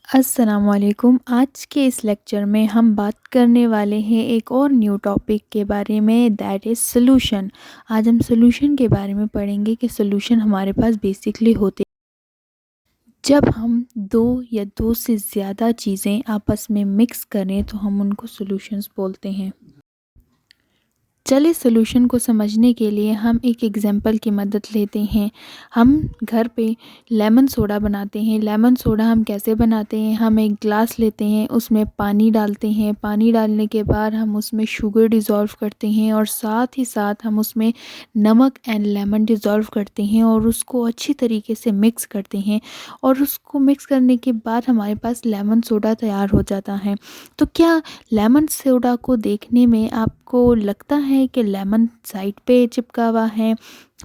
अस्सलाम वालेकुम। आज के इस लेक्चर में हम बात करने वाले हैं एक और न्यू टॉपिक के बारे में, दैट इज़ सॉल्यूशन। आज हम सॉल्यूशन के बारे में पढ़ेंगे कि सॉल्यूशन हमारे पास बेसिकली होते जब हम दो या दो से ज़्यादा चीज़ें आपस में मिक्स करें तो हम उनको सॉल्यूशंस बोलते हैं। चलिए सॉल्यूशन को समझने के लिए हम एक एग्जांपल की मदद लेते हैं। हम घर पे लेमन सोडा बनाते हैं। लेमन सोडा हम कैसे बनाते हैं? हम एक ग्लास लेते हैं, उसमें पानी डालते हैं। पानी डालने के बाद हम उसमें शुगर डिज़ोल्व करते हैं और साथ ही साथ हम उसमें नमक एंड लेमन डिज़ोल्व करते हैं और उसको अच्छी तरीके से मिक्स करते हैं। और उसको मिक्स करने के बाद हमारे पास लेमन सोडा तैयार हो जाता है। तो क्या लेमन सोडा को देखने में आपको लगता है कि लेमन साइड पे चिपका हुआ है,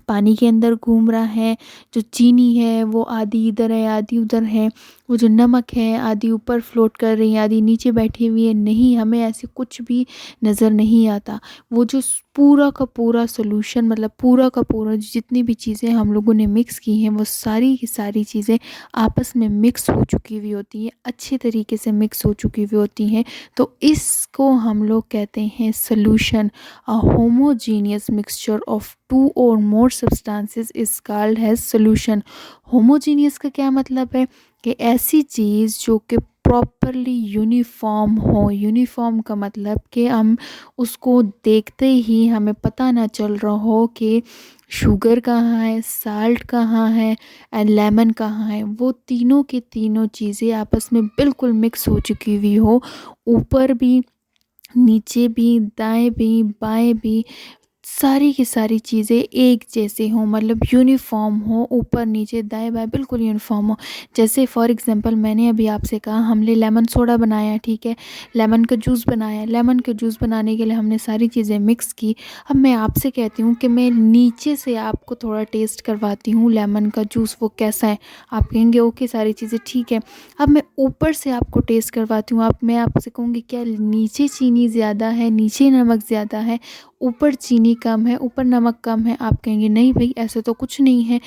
पानी के अंदर घूम रहा है? जो चीनी है वो आधी इधर है आधी उधर है, वो जो नमक है आधी ऊपर फ्लोट कर रही है आधी नीचे बैठी हुई है? नहीं, हमें ऐसे कुछ भी नज़र नहीं आता। वो जो पूरा का पूरा सॉल्यूशन, मतलब पूरा का पूरा जितनी भी चीज़ें हम लोगों ने मिक्स की हैं वो सारी की सारी चीज़ें आपस में मिक्स हो चुकी हुई होती हैं, अच्छे तरीके से मिक्स हो चुकी हुई होती हैं। तो इसको हम लोग कहते हैं solution. A homogeneous mixture of two or more substances is called has solution. Homogeneous का क्या मतलब है? कि ऐसी चीज़ जो कि प्रॉपरली यूनिफॉर्म हो। यूनिफॉर्म का मतलब कि हम उसको देखते ही हमें पता ना चल रहा हो कि शुगर कहाँ है, साल्ट कहाँ है एंड लेमन कहाँ है। वो तीनों की तीनों चीज़ें आपस में बिल्कुल मिक्स हो चुकी हुई हो, ऊपर भी नीचे भी दाएं भी बाएं भी, सारी की सारी चीज़ें एक जैसे हों, मतलब यूनिफॉर्म हो, ऊपर नीचे दाएं बाएं बिल्कुल यूनिफॉर्म हो। जैसे फॉर एग्जांपल मैंने अभी आपसे कहा हमने लेमन सोडा बनाया, ठीक है, लेमन का जूस बनाया। लेमन का जूस बनाने के लिए हमने सारी चीज़ें मिक्स की। अब मैं आपसे कहती हूँ कि मैं नीचे से आपको थोड़ा टेस्ट करवाती हूँ लेमन का जूस, वो कैसा है। आप कहेंगे ओके सारी चीज़ें ठीक है। अब मैं ऊपर से आपको टेस्ट करवाती हूँ। अब मैं आपसे कहूँगी क्या नीचे चीनी ज़्यादा है, नीचे नमक ज़्यादा है, ऊपर चीनी कम है, ऊपर नमक कम है? आप कहेंगे नहीं भाई ऐसे तो कुछ नहीं है,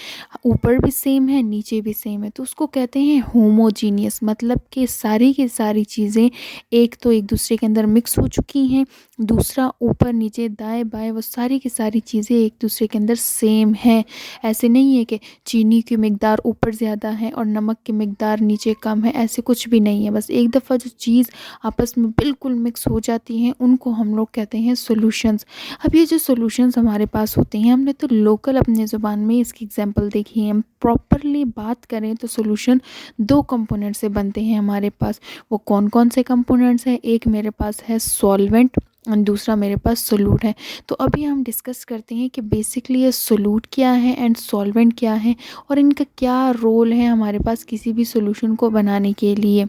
ऊपर भी सेम है नीचे भी सेम है। तो उसको कहते हैं होमोजीनियस, मतलब कि सारी की सारी चीज़ें एक तो एक दूसरे के अंदर मिक्स हो चुकी हैं, दूसरा ऊपर नीचे दाएं बाएं वो सारी की सारी चीज़ें एक दूसरे के अंदर सेम है। ऐसे नहीं है कि चीनी की मिकदार ऊपर ज़्यादा है और नमक की मिकदार नीचे कम है, ऐसे कुछ भी नहीं है। बस एक दफ़ा जो चीज़ आपस में बिल्कुल मिक्स हो जाती हैं उनको हम लोग कहते हैं सॉल्यूशंस। अब ये जो सॉल्यूशंस हमारे पास होते हैं, हमने तो लोकल अपने ज़ुबान में इसकी एग्जांपल देखी है। हम प्रॉपरली बात करें तो सॉल्यूशन दो कंपोनेंट से बनते हैं हमारे पास। वो कौन कौन से कंपोनेंट्स हैं? एक मेरे पास है सॉल्वेंट और दूसरा मेरे पास सोलूट है। तो अभी हम डिस्कस करते हैं कि बेसिकली ये सोलूट क्या है एंड सॉल्वेंट क्या है और इनका क्या रोल है हमारे पास किसी भी सॉल्यूशन को बनाने के लिए।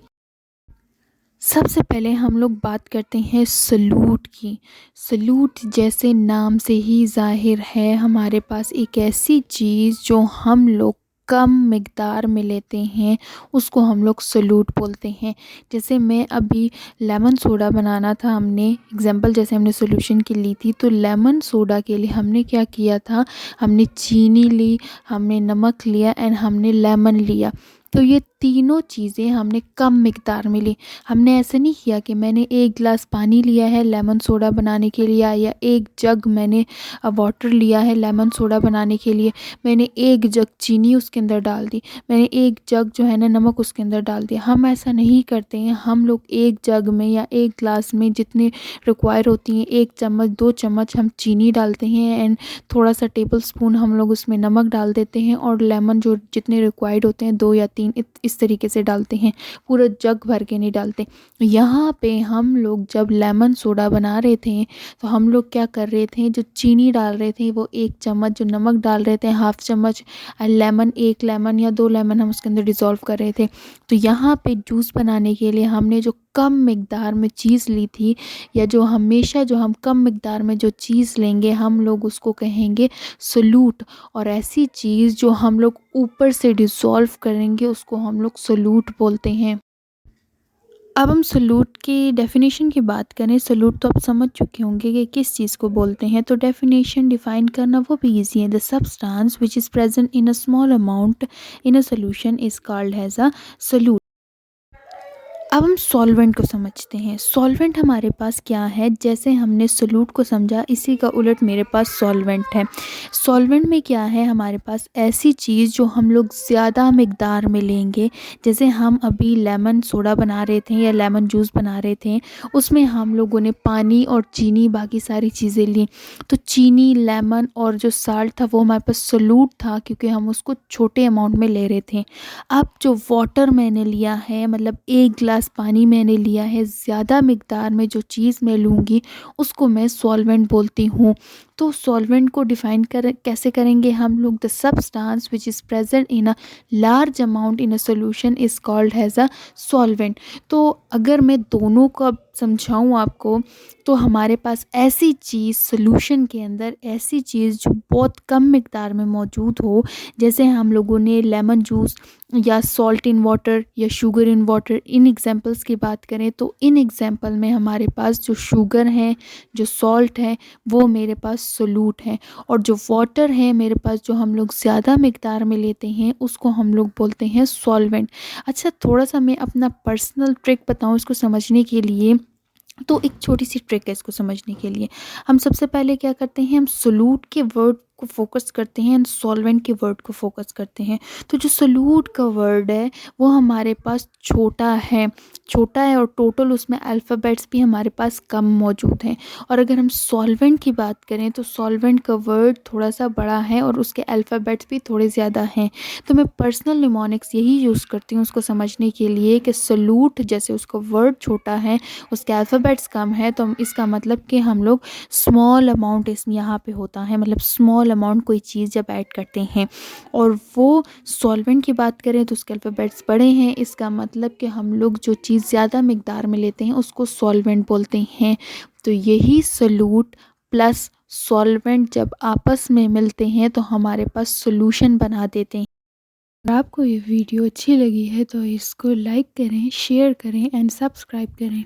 सबसे पहले हम लोग बात करते हैं सॉल्यूट की। सॉल्यूट जैसे नाम से ही ज़ाहिर है, हमारे पास एक ऐसी चीज़ जो हम लोग कम मिकदार में लेते हैं उसको हम लोग सॉल्यूट बोलते हैं। जैसे मैं अभी लेमन सोडा बनाना था, हमने एग्जांपल जैसे हमने सॉल्यूशन की ली थी, तो लेमन सोडा के लिए हमने क्या किया था, हमने चीनी ली, हमने नमक लिया एंड हमने लेमन लिया। तो ये तीनों चीज़ें हमने कम मिकदार में ली। हमने ऐसे नहीं किया कि मैंने एक गिलास पानी लिया है लेमन सोडा बनाने के लिए, या एक जग मैंने वाटर लिया है लेमन सोडा बनाने के लिए, मैंने एक जग चीनी उसके अंदर डाल दी, मैंने एक जग जो है ना नमक उसके अंदर डाल दिया। हम ऐसा नहीं करते हैं। हम लोग एक जग में या एक गिलास में जितने रिक्वायर होती हैं, एक चम्मच दो चम्मच हम चीनी डालते हैं एंड थोड़ा सा टेबल स्पून हम लोग उसमें नमक डाल देते हैं और लेमन जो जितने रिक्वायर्ड होते हैं दो या तीन इस तरीके से डालते हैं, पूरा जग भर के नहीं डालते। यहाँ पे हम लोग जब लेमन सोडा बना रहे थे तो हम लोग क्या कर रहे थे, जो चीनी डाल रहे थे वो एक चम्मच, जो नमक डाल रहे थे हाफ चम्मच, लेमन एक लेमन या दो लेमन हम उसके अंदर डिज़ोल्व कर रहे थे। तो यहाँ पे जूस बनाने के लिए हमने जो कम मिकदार में चीज़ ली थी, या जो हमेशा जो हम कम मिकदार में जो चीज़ लेंगे हम लोग उसको कहेंगे सोलूट। और ऐसी चीज़ जो हम लोग ऊपर से डिज़ोल्व करेंगे उसको हम लोग सोलूट बोलते हैं। अब हम सॉल्यूट की डेफिनेशन की बात करें। सॉल्यूट तो आप समझ चुके होंगे कि किस चीज़ को बोलते हैं, तो डेफिनेशन डिफाइन करना वो भी ईजी है। The substance which is present in a small amount in a solution is called has a solute. अब हम सॉल्वेंट को समझते हैं। सॉल्वेंट हमारे पास क्या है, जैसे हमने सोल्यूट को समझा इसी का उलट मेरे पास सॉल्वेंट है। सॉल्वेंट में क्या है, हमारे पास ऐसी चीज़ जो हम लोग ज़्यादा मिकदार में लेंगे। जैसे हम अभी लेमन सोडा बना रहे थे या लेमन जूस बना रहे थे, उसमें हम लोगों ने पानी और चीनी बाकी सारी चीज़ें ली। तो चीनी, लेमन और जो साल्ट था वो हमारे पास सोल्यूट था, क्योंकि हम उसको छोटे अमाउंट में ले रहे थे। अब जो वाटर मैंने लिया है, मतलब 1 गिलास पानी मैंने लिया है, ज़्यादा मिकदार में जो चीज़ मैं लूँगी उसको मैं सॉल्वेंट बोलती हूँ। तो सॉल्वेंट को डिफ़ाइन कैसे करेंगे हम लोग, the substance which is present in a large amount in a solution is called as a solvent. तो अगर मैं दोनों का समझाऊँ आपको, तो हमारे पास ऐसी चीज़ सॉल्यूशन के अंदर, ऐसी चीज़ जो बहुत कम मिकदार में मौजूद हो, जैसे हम लोगों ने लेमन जूस या सॉल्ट इन वाटर या sugar in water, in examples की बात करें तो इन एग्जांपल में हमारे पास जो शुगर है, जो सॉल्ट है, वो मेरे पास सोल्यूट है। और जो वाटर है मेरे पास, जो हम लोग ज़्यादा मिकदार में लेते हैं, उसको हम लोग बोलते हैं सॉल्वेंट। अच्छा, थोड़ा सा मैं अपना पर्सनल ट्रिक बताऊँ इसको समझने के लिए। तो एक छोटी सी ट्रिक है इसको समझने के लिए। हम सबसे पहले क्या करते हैं, हम सोल्यूट के वर्ड को फोकस करते हैं एंड सॉल्वेंट के वर्ड को फोकस करते हैं। तो जो सोल्यूट का वर्ड है वो हमारे पास छोटा है और टोटल उसमें अल्फ़ाबेट्स भी हमारे पास कम मौजूद हैं। और अगर हम सॉल्वेंट की बात करें तो सॉल्वेंट का वर्ड थोड़ा सा बड़ा है और उसके अल्फ़ाबेट्स भी थोड़े ज़्यादा हैं। तो मैं पर्सनल निमोनिक्स यही यूज़ करती हूँ उसको समझने के लिए कि सोल्यूट जैसे उसका वर्ड छोटा है, उसके अल्फ़ाबेट्स कम है, तो इसका मतलब कि हम लोग स्मॉल अमाउंट इसमें यहाँ पे होता है, मतलब स्मॉल अमाउंट कोई चीज़ जब ऐड करते हैं। और वो सॉल्वेंट की बात करें तो उसके अल्फ़ाबेट्स बड़े हैं, इसका मतलब कि हम लोग जो चीज़ ज़्यादा मिकदार में लेते हैं उसको सॉल्वेंट बोलते हैं। तो यही सोल्यूट प्लस सॉल्वेंट जब आपस में मिलते हैं तो हमारे पास सॉल्यूशन बना देते हैं। अगर आपको ये वीडियो अच्छी लगी है तो इसको लाइक करें, शेयर करें एंड सब्सक्राइब करें।